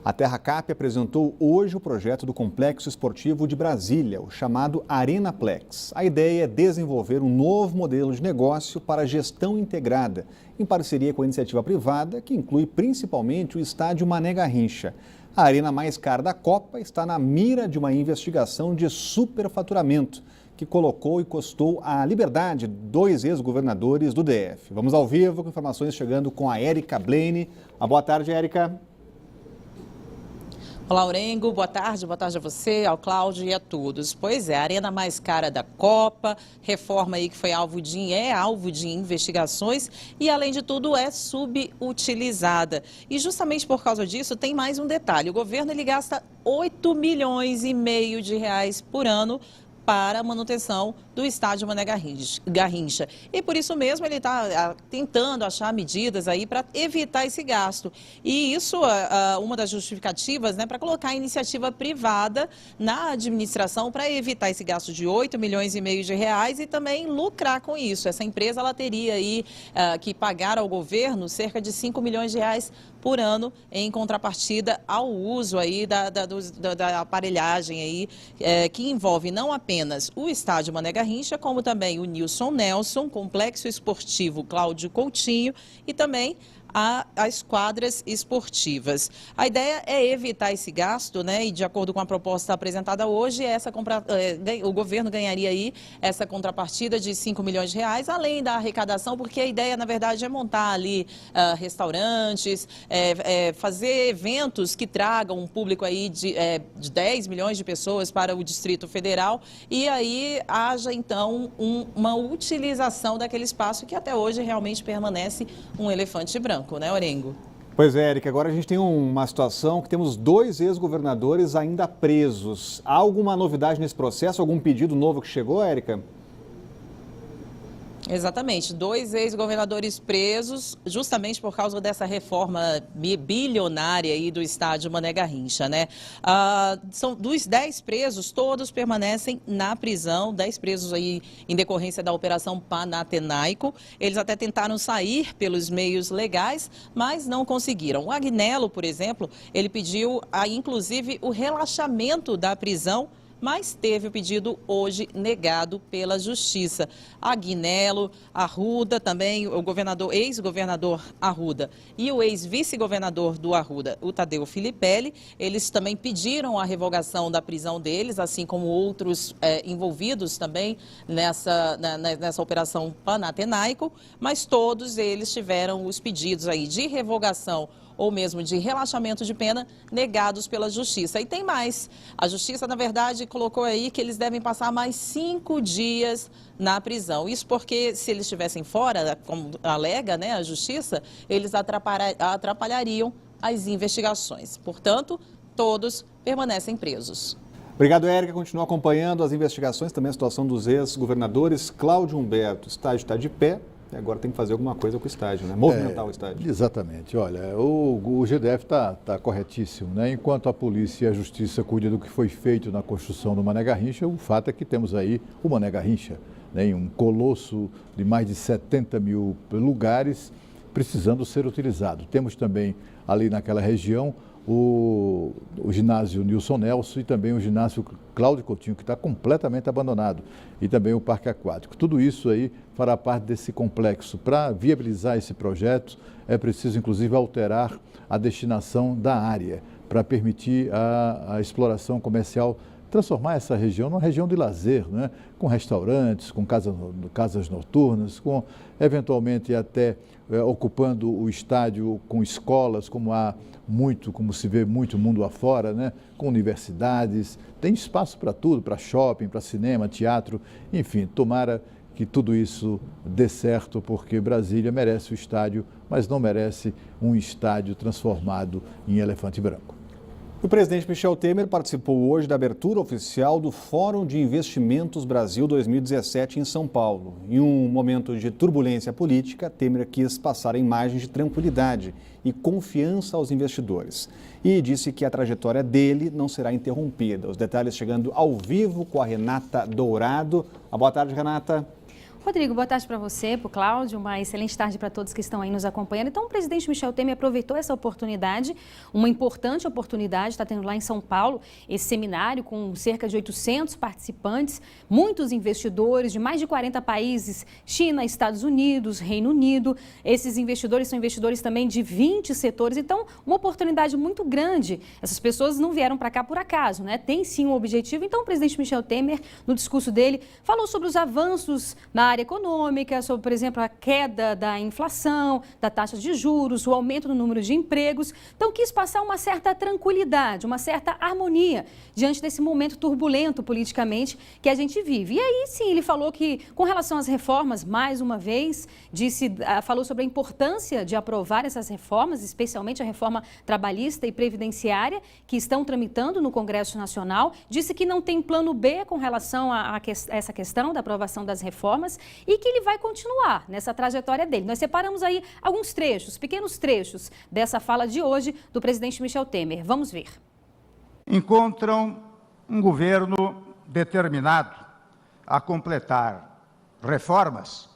A Terracap apresentou hoje o projeto do Complexo Esportivo de Brasília, o chamado Arenaplex. A ideia é desenvolver um novo modelo de negócio para gestão integrada, em parceria com a iniciativa privada, que inclui principalmente o estádio Mané Garrincha. A arena mais cara da Copa está na mira de uma investigação de superfaturamento, que colocou e custou a liberdade de 2 ex-governadores do DF. Vamos ao vivo com informações chegando com a Érica Blaine. Boa tarde, Érica. Olá, Aurengo. Boa tarde a você, ao Cláudio e a todos. Pois é, a arena mais cara da Copa, reforma aí que foi alvo de investigações e, além de tudo, é subutilizada. E justamente por causa disso, tem mais um detalhe. O governo ele gasta 8,5 milhões de reais por ano para a manutenção do estádio Mané Garrincha. E por isso mesmo ele está tentando achar medidas aí para evitar esse gasto. E isso é uma das justificativas, né, para colocar a iniciativa privada na administração para evitar esse gasto de 8,5 milhões de reais e também lucrar com isso. Essa empresa ela teria aí que pagar ao governo cerca de 5 milhões de reais por ano em contrapartida ao uso aí da aparelhagem aí, que envolve não apenas o estádio Mané Garrincha, como também o Nilson Nelson, Complexo Esportivo Cláudio Coutinho e também as quadras esportivas. A ideia é evitar esse gasto, né? E de acordo com a proposta apresentada hoje, o governo ganharia aí essa contrapartida de 5 milhões de reais, além da arrecadação, porque a ideia, na verdade, é montar ali restaurantes, fazer eventos que tragam um público aí de 10 milhões de pessoas para o Distrito Federal e aí haja, então, uma utilização daquele espaço que até hoje realmente permanece um elefante branco. Né, Aurengo? Pois é, Érica, agora a gente tem uma situação que temos 2 ex-governadores ainda presos. Há alguma novidade nesse processo? Algum pedido novo que chegou, Érica? Exatamente, 2 ex-governadores presos justamente por causa dessa reforma bilionária aí do estádio Mané Garrincha, né? São dos 10 presos, todos permanecem na prisão, 10 presos aí em decorrência da Operação Panatenaico. Eles até tentaram sair pelos meios legais, mas não conseguiram. O Agnello, por exemplo, ele pediu inclusive o relaxamento da prisão, mas teve o pedido hoje negado pela Justiça. Agnello, Arruda, também o ex-governador Arruda e o ex-vice-governador do Arruda, o Tadeu Filipelli, eles também pediram a revogação da prisão deles, assim como outros envolvidos também nessa operação Panatenaico, mas todos eles tiveram os pedidos aí de revogação ou mesmo de relaxamento de pena negados pela Justiça. E tem mais. A Justiça, na verdade, colocou aí que eles devem passar mais 5 dias na prisão. Isso porque, se eles estivessem fora, como alega, né, a Justiça, eles atrapalhariam as investigações. Portanto, todos permanecem presos. Obrigado, Érica. Continua acompanhando as investigações, também a situação dos ex-governadores. Cláudio Humberto, o estádio está de pé. Agora tem que fazer alguma coisa com o estádio, né? Movimentar o estádio. Exatamente. Olha, o GDF está corretíssimo, né? Enquanto a polícia e a justiça cuidam do que foi feito na construção do Mané Garrincha, o fato é que temos aí o Mané Garrincha, né? Um colosso de mais de 70 mil lugares precisando ser utilizado. Temos também ali naquela região o ginásio Nilson Nelson e também o ginásio Cláudio Coutinho, que está completamente abandonado, e também o parque aquático. Tudo isso aí fará parte desse complexo. Para viabilizar esse projeto, é preciso, inclusive, alterar a destinação da área para permitir a exploração comercial, transformar essa região numa região de lazer, né? Com restaurantes, com casas noturnas, com eventualmente até ocupando o estádio com escolas, como se vê muito mundo afora, né? Com universidades, tem espaço para tudo, para shopping, para cinema, teatro, enfim, tomara que tudo isso dê certo, porque Brasília merece o estádio, mas não merece um estádio transformado em elefante branco. O presidente Michel Temer participou hoje da abertura oficial do Fórum de Investimentos Brasil 2017 em São Paulo. Em um momento de turbulência política, Temer quis passar imagens de tranquilidade e confiança aos investidores. E disse que a trajetória dele não será interrompida. Os detalhes chegando ao vivo com a Renata Dourado. Boa tarde, Renata. Rodrigo, boa tarde para você, para o Cláudio, uma excelente tarde para todos que estão aí nos acompanhando. Então, o presidente Michel Temer aproveitou essa oportunidade, uma importante oportunidade, está tendo lá em São Paulo esse seminário com cerca de 800 participantes, muitos investidores de mais de 40 países, China, Estados Unidos, Reino Unido. Esses investidores são investidores também de 20 setores, então uma oportunidade muito grande. Essas pessoas não vieram para cá por acaso, né? Tem sim um objetivo. Então, o presidente Michel Temer, no discurso dele, falou sobre os avanços na área econômica, sobre, por exemplo, a queda da inflação, da taxa de juros, o aumento no número de empregos. Então, quis passar uma certa tranquilidade, uma certa harmonia diante desse momento turbulento politicamente que a gente vive. E aí, sim, ele falou que, com relação às reformas, mais uma vez, falou sobre a importância de aprovar essas reformas, especialmente a reforma trabalhista e previdenciária, que estão tramitando no Congresso Nacional. Disse que não tem plano B com relação a essa questão da aprovação das reformas, e que ele vai continuar nessa trajetória dele. Nós separamos aí alguns trechos, pequenos trechos dessa fala de hoje do presidente Michel Temer. Vamos ver. Encontram um governo determinado a completar reformas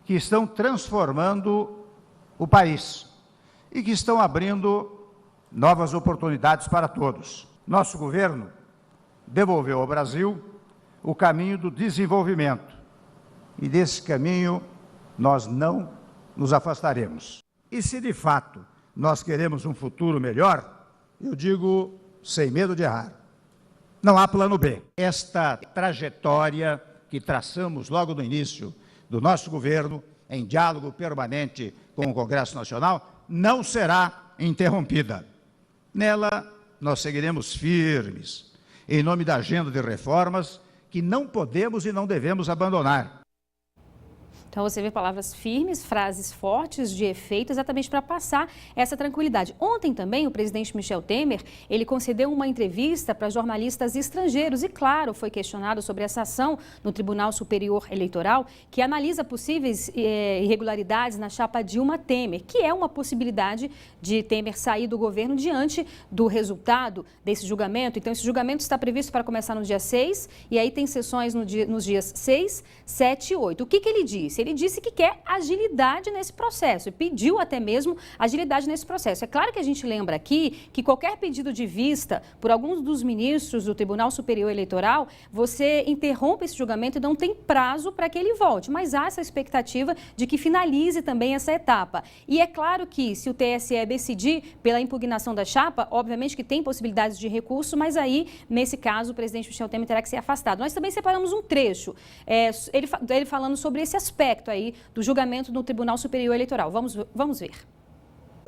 que estão transformando o país e que estão abrindo novas oportunidades para todos. Nosso governo devolveu ao Brasil o caminho do desenvolvimento. E desse caminho nós não nos afastaremos. E se de fato nós queremos um futuro melhor, eu digo sem medo de errar, não há plano B. Esta trajetória que traçamos logo no início do nosso governo, em diálogo permanente com o Congresso Nacional, não será interrompida. Nela nós seguiremos firmes, em nome da agenda de reformas que não podemos e não devemos abandonar. Então, você vê palavras firmes, frases fortes, de efeito, exatamente para passar essa tranquilidade. Ontem também, o presidente Michel Temer, ele concedeu uma entrevista para jornalistas estrangeiros e, claro, foi questionado sobre essa ação no Tribunal Superior Eleitoral, que analisa possíveis irregularidades na chapa Dilma Temer, que é uma possibilidade de Temer sair do governo diante do resultado desse julgamento. Então, esse julgamento está previsto para começar no dia 6, e aí tem sessões nos dias 6, 7 e 8. O que ele disse? Ele disse que quer agilidade nesse processo e pediu até mesmo agilidade nesse processo. É claro que a gente lembra aqui que qualquer pedido de vista por alguns dos ministros do Tribunal Superior Eleitoral, você interrompe esse julgamento e não tem prazo para que ele volte. Mas há essa expectativa de que finalize também essa etapa. E é claro que se o TSE decidir pela impugnação da chapa, obviamente que tem possibilidades de recurso, mas aí, nesse caso, o presidente Michel Temer terá que ser afastado. Nós também separamos um trecho, ele falando sobre esse aspecto aí do julgamento no Tribunal Superior Eleitoral. Vamos ver.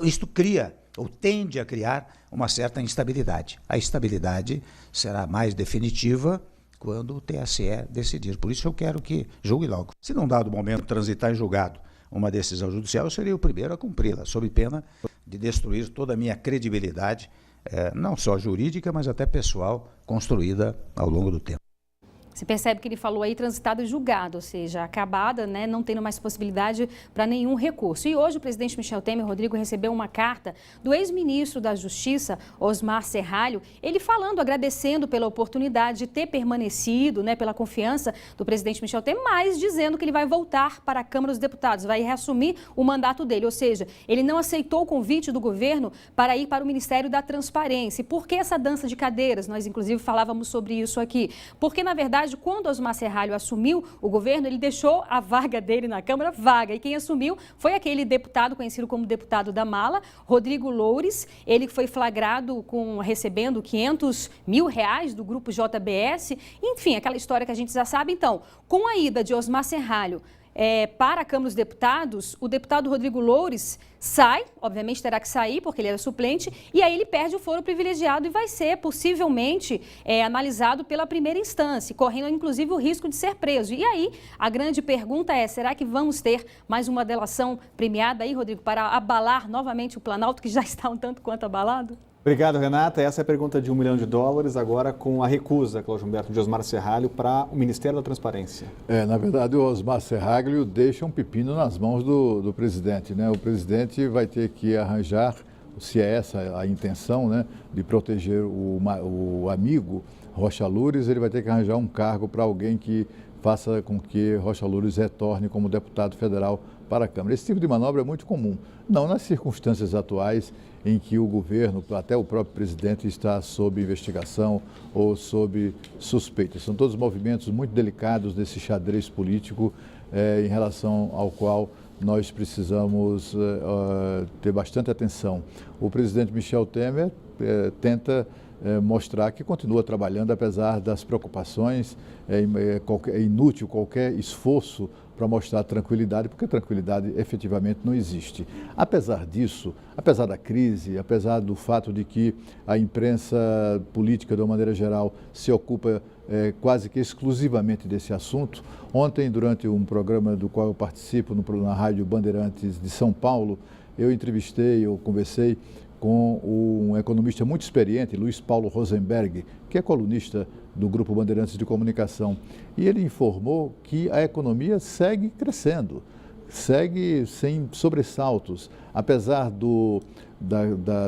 Isto cria, ou tende a criar, uma certa instabilidade. A estabilidade será mais definitiva quando o TSE decidir. Por isso eu quero que julgue logo. Se num dado momento transitar em julgado uma decisão judicial, eu seria o primeiro a cumpri-la, sob pena de destruir toda a minha credibilidade, não só jurídica, mas até pessoal, construída ao longo do tempo. Você percebe que ele falou aí transitado e julgado, ou seja, acabada, né, não tendo mais possibilidade para nenhum recurso. E hoje o presidente Michel Temer, Rodrigo, recebeu uma carta do ex-ministro da Justiça, Osmar Serralho, ele falando, agradecendo pela oportunidade de ter permanecido, né, pela confiança do presidente Michel Temer, mas dizendo que ele vai voltar para a Câmara dos Deputados, vai reassumir o mandato dele, ou seja, ele não aceitou o convite do governo para ir para o Ministério da Transparência. E por que essa dança de cadeiras? Nós, inclusive, falávamos sobre isso aqui. Porque, na verdade, quando Osmar Serralho assumiu o governo, ele deixou a vaga dele na Câmara vaga. E quem assumiu foi aquele deputado conhecido como deputado da mala, Rodrigo Loures. Ele foi flagrado recebendo R$500 mil do grupo JBS. Enfim, aquela história que a gente já sabe. Então, com a ida de Osmar Serralho para a Câmara dos Deputados, o deputado Rodrigo Loures sai, obviamente terá que sair porque ele era suplente, e aí ele perde o foro privilegiado e vai ser possivelmente analisado pela primeira instância, correndo inclusive o risco de ser preso. E aí a grande pergunta é, será que vamos ter mais uma delação premiada aí, Rodrigo, para abalar novamente o Planalto, que já está um tanto quanto abalado? Obrigado, Renata. Essa é a pergunta de $1 milhão, agora com a recusa, Cláudio Humberto, de Osmar Serralho para o Ministério da Transparência. Na verdade, o Osmar Serralho deixa um pepino nas mãos do presidente, né? O presidente vai ter que arranjar, se é essa a intenção, né, de proteger o amigo Rocha Loures, ele vai ter que arranjar um cargo para alguém que faça com que Rocha Loures retorne como deputado federal para a Câmara. Esse tipo de manobra é muito comum, não nas circunstâncias atuais em que o governo, até o próprio presidente, está sob investigação ou sob suspeita. São todos movimentos muito delicados desse xadrez político em relação ao qual nós precisamos ter bastante atenção. O presidente Michel Temer tenta mostrar que continua trabalhando apesar das preocupações, é inútil qualquer esforço para mostrar tranquilidade, porque tranquilidade efetivamente não existe. Apesar disso, apesar da crise, apesar do fato de que a imprensa política, de uma maneira geral, se ocupa quase que exclusivamente desse assunto, ontem, durante um programa do qual eu participo na Rádio Bandeirantes de São Paulo, eu conversei com um economista muito experiente, Luiz Paulo Rosenberg, que é colunista do Grupo Bandeirantes de Comunicação. E ele informou que a economia segue crescendo, segue sem sobressaltos, apesar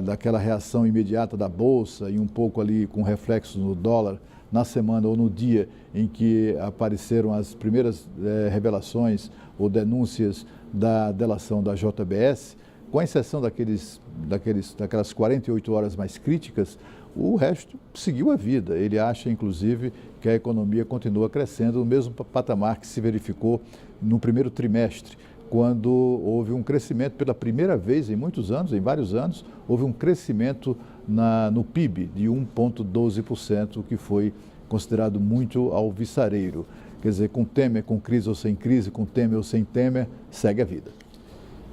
daquela reação imediata da Bolsa e um pouco ali com reflexo no dólar, na semana ou no dia em que apareceram as primeiras revelações ou denúncias da delação da JBS, com exceção daquelas 48 horas mais críticas, o resto seguiu a vida. Ele acha, inclusive, que a economia continua crescendo no mesmo patamar que se verificou no primeiro trimestre, quando houve um crescimento pela primeira vez em muitos anos, em vários anos, houve um crescimento no PIB de 1,12%, o que foi considerado muito alvissareiro. Quer dizer, com Temer, com crise ou sem crise, com Temer ou sem Temer, segue a vida.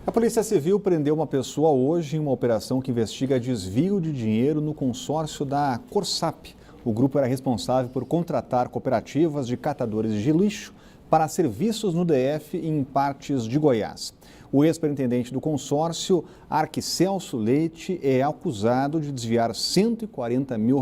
A Polícia Civil prendeu uma pessoa hoje em uma operação que investiga desvio de dinheiro no consórcio da Corsap. O grupo era responsável por contratar cooperativas de catadores de lixo para serviços no DF e em partes de Goiás. O ex-superintendente do consórcio, Arquicelso Leite, é acusado de desviar R$140 mil.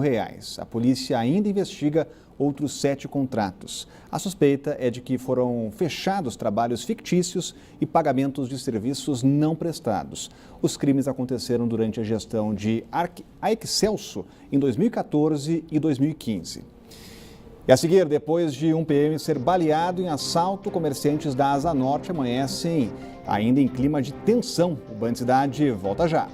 A polícia ainda investiga outros 7 contratos. A suspeita é de que foram fechados trabalhos fictícios e pagamentos de serviços não prestados. Os crimes aconteceram durante a gestão de Arquicelso em 2014 e 2015. E a seguir, depois de um PM ser baleado em assalto, comerciantes da Asa Norte amanhecem ainda em clima de tensão. O Band Cidade volta já.